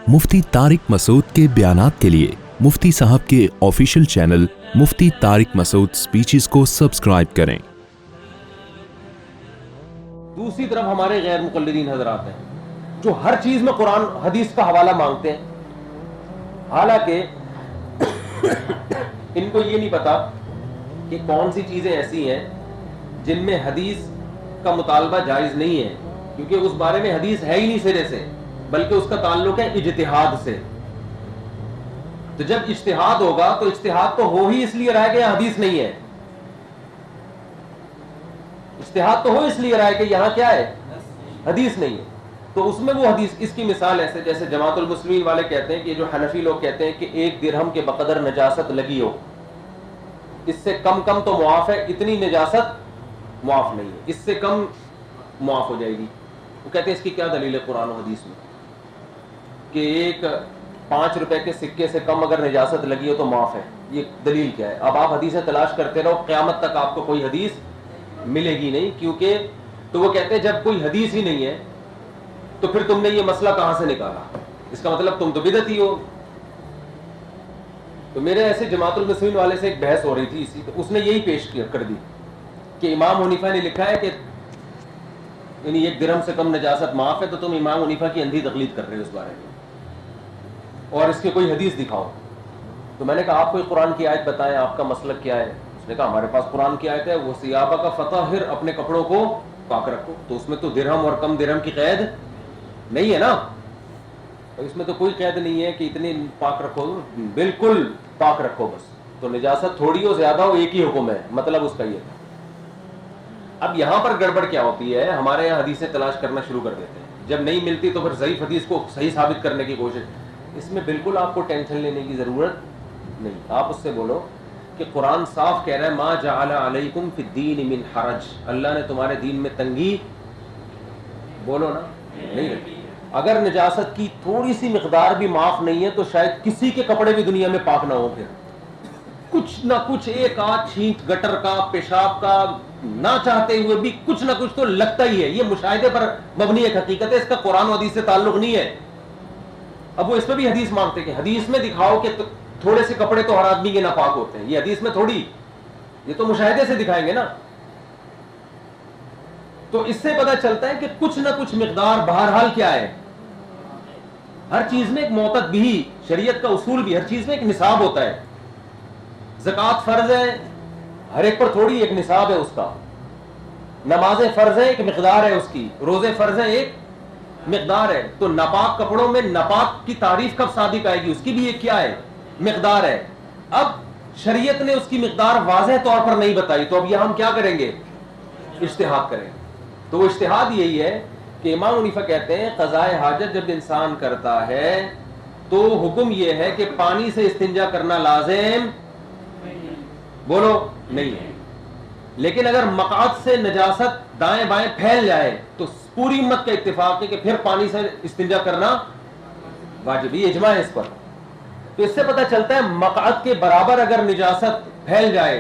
मुफ्ती तारिक मसूद के बयानात के लिए मुफ्ती साहब के ऑफिशियल चैनल मुफ्ती तारिक मसूद स्पीचेस को सब्सक्राइब करें। दूसरी तरफ हमारे गैर मुक़ल्लिदीन हज़रात हैं जो हर चीज में कुरान हदीस का हवाला मांगते हैं, हालांकि इनको ये नहीं पता कि कौन सी चीजें ऐसी हैं जिनमें हदीस का मुतालबा जायज नहीं है, क्योंकि उस बारे में हदीस है ही नहीं सिरे से, बल्कि उसका ताल्लुक है इज्तिहाद से। तो जब इज्तिहाद होगा तो इज्तिहाद तो हो ही इसलिए रहा है कि यहाँ हदीस नहीं है, इज्तिहाद तो हो इसलिए रहा है कि यहाँ क्या है, हदीस नहीं है। तो उसमें वो हदीस, इसकी मिसाल ऐसे जैसे जमातुल मुस्लिमीन वाले कहते हैं कि जो हनफी लोग कहते हैं कि एक दिरहम के बकदर नजासत लगी हो, इससे कम कम तो मुआफ है, इतनी नजासत मुआफ नहीं है, इससे कम मुआफ हो जाएगी। वो कहते हैं इसकी क्या दलील है कुरान और हदीस में कि एक 5 रुपए के सिक्के से कम अगर नजासत लगी हो तो माफ है, ये दलील क्या है? अब आप हदीसें तलाश करते रहो, क़यामत तक आपको कोई हदीस मिलेगी नहीं, क्योंकि तो वो कहते हैं जब कोई हदीस ही नहीं है तो फिर तुमने ये मसला कहां से निकाला, इसका मतलब तुम तो बिदअती हो। तो मेरे ऐसे जमातुल मुस्लिमीन वाले से एक बहस हो रही थी इसी, तो उसने यही पेश कर दी कि इमाम हनीफा ने लिखा है कि यानी एक दिरहम से कम नजासत माफ है, तो तुम इमाम हनीफा की अंधी तकलीद कर रहे हो इस बारे में, और इसके कोई हदीस दिखाओ। तो मैंने कहा आप कोई कुरान की आयत बताएं, आपका मसलक क्या है? उसने कहा हमारे पास कुरान की आयत है, वो सियाबा का फतहिर, अपने कपड़ों को पाक रखो। तो उसमें तो दिरहम और कम दिरहम की कैद नहीं है ना, तो इसमें तो कोई कैद नहीं है कि इतनी पाक रखो, बिल्कुल पाक रखो बस। तो निजासत थोड़ी हो ज्यादा हो एक ही हुक्म है, मतलब उसका ये है। अब यहां पर गड़बड़ क्या होती है, हमारे यहाँ हदीसें तलाश करना शुरू कर देते हैं, जब नहीं मिलती तो फिर ज़ईफ़ हदीस को सही साबित करने की कोशिश। इसमें बिल्कुल आपको टेंशन लेने की जरूरत नहीं। आप उससे बोलो कि कुरान साफ कह रहा है मा जअला अलैकुम फिद्दीन मिन हरज, अल्लाह ने तुम्हारे दीन में तंगी, बोलो ना, नहीं रखी। अगर निजासत की थोड़ी सी मिकदार भी माफ नहीं है तो शायद किसी के कपड़े भी दुनिया में पाक ना हो, फिर कुछ ना कुछ एक आध छींट गटर का, पेशाब का, ना चाहते हुए भी कुछ ना कुछ तो लगता ही है। ये मुशाहिदे पर मबनी एक हकीकत है, इसका कुरान और हदीस से ताल्लुक नहीं है। अब वो इसमें भी हदीस मांगते हैं कि हदीस में दिखाओ कि थोड़े से कपड़े तो हर आदमी के नापाक होते हैं, ये हदीस में थोड़ी, ये तो मुशाहिदे से दिखाएंगे ना। तो इससे पता चलता है कि कुछ ना कुछ मिकदार, बहरहाल क्या है, हर चीज में एक मोतद भी, शरीयत का उसूल भी, हर चीज में एक निसाब होता है। ज़कात फर्ज है, हर एक पर थोड़ी एक निसाब है उसका। नमाजें फर्ज है, एक मिकदार है उसकी। रोजे फर्ज है, एक मिकदार है। तो नापाक कपड़ों में नापाक की तारीफ कब सादिक आएगी, उसकी भी एक क्या है, मिकदार है। अब शरीयत ने उसकी मिकदार वाज़ेह तौर पर नहीं बताई, तो अब यह हम क्या करेंगे, इज्तिहाद करेंगे। तो वो इज्तिहाद यही है कि इमाम हनीफा कहते हैं क़ज़ाए हाजत जब इंसान करता है तो हुक्म यह है कि पानी से इस्तिंजा करना लाजिम, बोलो, नहीं है। लेकिन अगर मक़आद से नजासत दाएं बाएं फैल जाए तो पूरी उम्मत का इत्तिफाक है कि फिर पानी से इस्तिंजा करना वाजिब, ये इजमा है इस पर। तो इससे पता चलता है मक़आद के बराबर अगर निजासत फैल जाए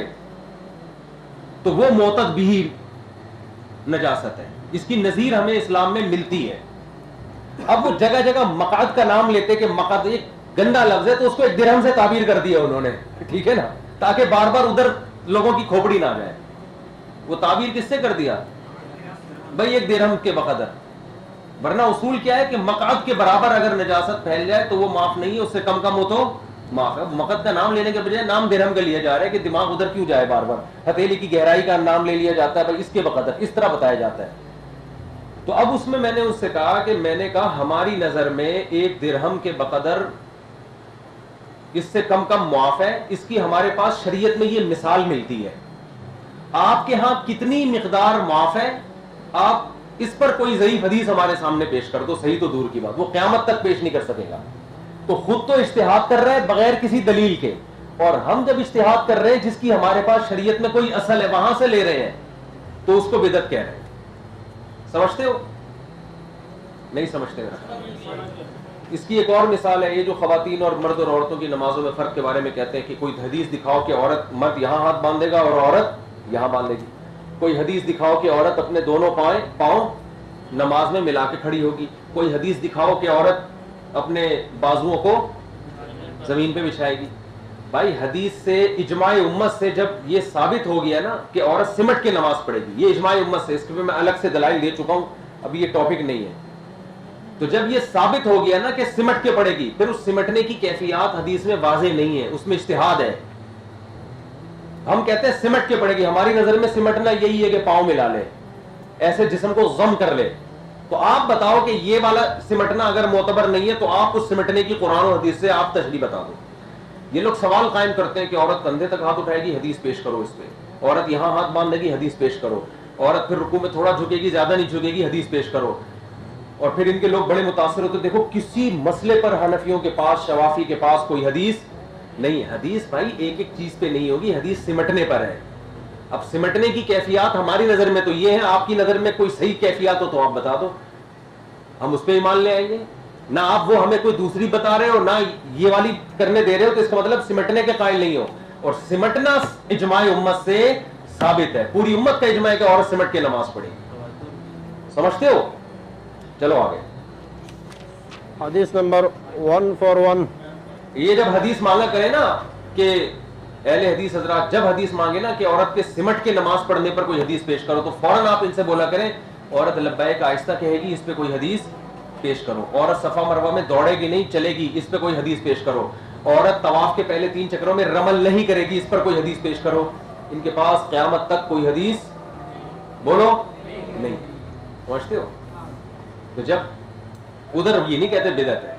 तो वो मोतद भी नजासत है। इसकी नजीर हमें इस्लाम में मिलती है। अब वो जगह जगह मक़आद का नाम लेते कि मक़आद एक गंदा लफ्ज है, तो उसको एक दिरहम से ताबीर कर दिया उन्होंने, ठीक है ना, ताकि बार बार उधर लोगों की खोपड़ी ना जाए। वो ताबीर किससे कर दिया भाई, एक दिरहम के बकदर, वरना उसूल क्या है कि मक़आद के बराबर अगर नजासत फैल जाए तो वो माफ नहीं है, उससे कम कम हो तो माफ है। मक़आद का नाम लेने के बजाय नाम दिरहम का लिया जा रहा है कि दिमाग उधर क्यों जाए, बार बार हथेली की गहराई का नाम ले लिया जाता है, भाई इसके बकदर, इस तरह बताया जाता है। तो अब उसमें मैंने उससे कहा कि मैंने कहा हमारी नजर में एक दिरहम के बकदर इससे कम कम मुआफ है, इसकी हमारे पास शरीयत में ये मिसाल मिलती है। आपके यहां कितनी मिकदार माफ है, आप इस पर कोई ज़ईफ़ हदीस हमारे सामने पेश कर दो, सही तो दूर की बात, वो क़यामत तक पेश नहीं कर सकेगा। तो खुद तो इज्तिहाद कर रहा है बगैर किसी दलील के, और हम जब इज्तिहाद कर रहे हैं जिसकी हमारे पास शरीयत में कोई असल है वहां से ले रहे हैं, तो उसको बिदअत कह रहे हैं। समझते हो, नहीं समझते हो? इसकी एक और मिसाल है, ये जो खवातीन और मर्द और औरतों की नमाजों में फर्क के बारे में कहते हैं कि कोई हदीस दिखाओ कि औरत, मर्द यहां हाथ बांधेगा और औरत यहां बांधेगी। कोई हदीस दिखाओ कि औरत अपने दोनों पांव नमाज में मिला के खड़ी होगी। कोई हदीस दिखाओ कि औरत اپنے بازوؤں کو زمین پہ بچھائے گی. بھائی حدیث سے اجماع امت سے جب یہ ثابت ہو گیا نا کہ عورت سمٹ کے نماز پڑھے گی, یہ اجماع امت سے, اس کے میں الگ سے دلائل دے چکا ہوں, ابھی یہ ٹاپک نہیں ہے. تو جب یہ ثابت ہو گیا نا کہ سمٹ کے پڑے گی, پھر اس سمٹنے کی کیفیات حدیث میں واضح نہیں ہے, اس میں اجتہاد ہے. ہم کہتے ہیں سمٹ کے پڑے گی, ہماری نظر میں سمٹنا یہی ہے کہ پاؤں ملا لے, ایسے جسم کو ضم کر لے. تو آپ بتاؤ کہ یہ والا سمٹنا اگر معتبر نہیں ہے تو آپ اس سمٹنے کی قرآن و حدیث سے آپ تشریح بتا دو. یہ لوگ سوال قائم کرتے ہیں کہ عورت کندھے تک ہاتھ اٹھائے گی, حدیث پیش کرو اس پہ. عورت یہاں ہاتھ باندھے گی, حدیث پیش کرو. عورت پھر رکوع میں تھوڑا جھکے گی, زیادہ نہیں جھکے گی, حدیث پیش کرو. اور پھر ان کے لوگ بڑے متاثر ہوتے, دیکھو کسی مسئلے پر حنفیوں کے پاس, شوافی کے پاس کوئی حدیث نہیں. حدیث بھائی ایک ایک چیز پہ نہیں ہوگی, حدیث سمٹنے پر ہے. اب سمٹنے کی کیفیات ہماری نظر میں تو یہ ہے, آپ کی نظر میں کوئی صحیح کیفیات ہو تو آپ بتا دو, ہم اس پہ ایمان لے آئیں گے. نہ آپ وہ ہمیں کوئی دوسری بتا رہے ہو, نہ یہ والی کرنے دے رہے ہو, تو اس کا مطلب سمٹنے کے قائل نہیں ہو. اور سمٹنا اجماع امت سے ثابت ہے, پوری امت کا اجماع ہے کہ عورت سمٹ کے نماز پڑھے. سمجھتے ہو؟ چلو آگے. حدیث نمبر 141. یہ جب حدیث مانگا کرے نا کہ اہل حدیث حضرات جب حدیث مانگے نا کہ عورت کے سمٹ کے نماز پڑھنے پر کوئی حدیث پیش کرو, تو فوراً آپ ان سے بولا کریں عورت لبیک آہستہ کہے گی, اس پہ کوئی حدیث پیش کرو. عورت صفا مروہ میں دوڑے گی نہیں, چلے گی, اس پہ کوئی حدیث پیش کرو. عورت طواف کے پہلے 3 چکروں میں رمل نہیں کرے گی, اس پر کوئی حدیث پیش کرو. ان کے پاس قیامت تک کوئی حدیث بولو نہیں. پہنچتے ہو؟ تو جب ادھر یہ نہیں کہتے بدعت ہے,